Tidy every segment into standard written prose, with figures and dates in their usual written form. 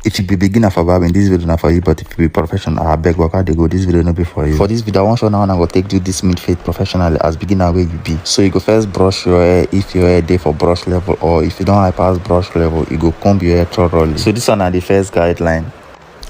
If you be beginner for barbing, this video not for you, but if you be professional, I beg waka dey go, this video no be for you. For this video, I want show now I go take do this mid-fade professionally as beginner where you be. So you go first brush your hair if your hair dey for brush level, or if you don't high pass brush level, you go comb your hair thoroughly. So this one are the first guideline.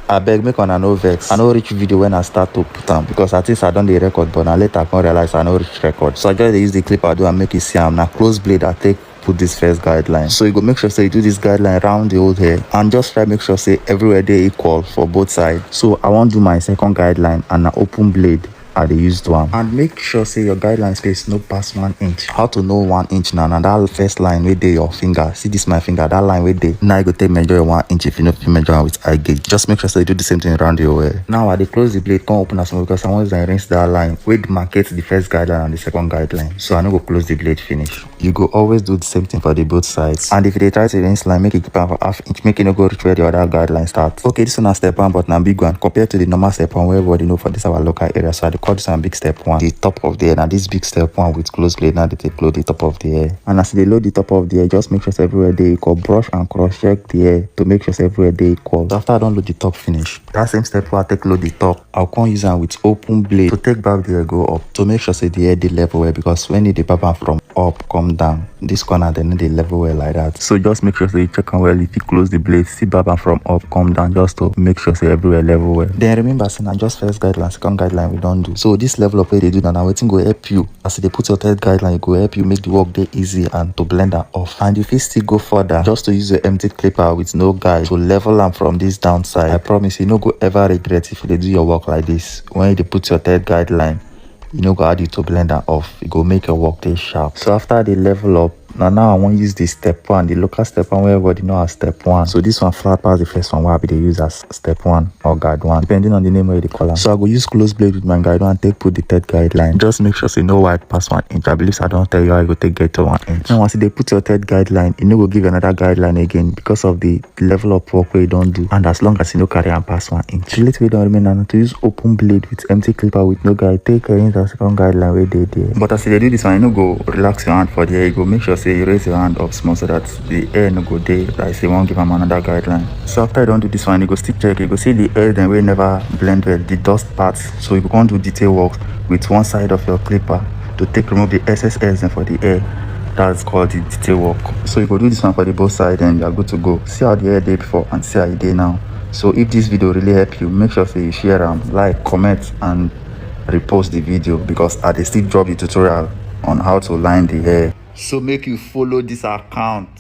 I beg make una no vex. I no reach video when I start to put am because at least I don dey record, but now later I come realize I no reach record. So I just dey use the clip I do and make you see am. Now close blade I take put this first guideline. So you go make sure say you do this guideline around the whole hair and just try make sure say everywhere they equal for both sides. So I want do my second guideline and an open blade I dey use one, and make sure say your guideline space no pass 1 inch. How to know 1 inch now? Now that first line wey dey your finger, see this my finger, that line wey dey, now you go take measure your 1 inch if you know if you measure am with eye gauge. Just make sure say you do the same thing around your hair. Now I dey close the blade, come open as well because I want to rinse that line wey demarcate the first guideline and the second guideline. So I no go close the blade finish. You go always do the same thing for the both sides. And if you dey try to rinse line, make it keep am for ½ inch, make it no go reach where the other guideline starts. Okay, this one na step 1, but na big one compared to the normal step 1 where everybody know for this our local area. So I dey call this one big step 1. The top of the hair. Now this big step 1 with close blade. Now they take load the top of the hair. And as they load the top of the hair, just make sure everywhere they equal. Brush and cross check the hair to make sure everywhere they equal. So after I don't load the top finish, that same step 1 I take load the top, I'll come use am with open blade to take back the hair go up to make sure say the hair dey level well, because when you dey barb am from up come down, this corner they need dey level well like that. So just make sure say you check am well. If you close the blade, see barb am from up come down, just to make sure say everywhere level well. Then remember say na just first guideline, second guideline we don't do. So this level of where they do now wetin go help you as they put your third guideline, it go help you make the work dey easy and to blend am off. And if you still go further, just to use your empty clipper with no guide to level am from this downside, I promise you no go ever regret if you dey do your work like this. When you dey put your third guideline, you no go add it to blend am off. It go make your work dey sharp. So after the level up, now I want use the step 1, the local step 1 where everybody know as step 1. So this one flat pass the first one where I be dey use as step 1 or guide 1, depending on the name where they call am. So I go use close blade with my guide 1 take put the third guideline. Just make sure say no wide pass 1 inch. I believe so I don't tell you how you go take get to 1 inch. Now once they put your third guideline, you no go give another guideline again because of the level of work where you don't do. And as long as you no carry and pass 1 inch, the little way don't remain now to use open blade with empty clipper with no guide. Take rinse the second guideline where they there. But as you do this one, you no go relax your hand for the hair. You go make sure say you raise your hand up small so that the hair no go dey like say won't give them another guideline. So after you don't do this one, you go still check, you go see the hair then we never blend well, the dust parts. So you go come do detail work with one side of your clipper to take remove the SSS and for the hair. That's called the detail work. So you go do this one for the both sides and you are good to go. See how the hair did before and see how it did now. So if this video really help you, make sure say you share them, like, comment and repost the video, because I dey still drop the tutorial on how to line the hair. So make you follow this account.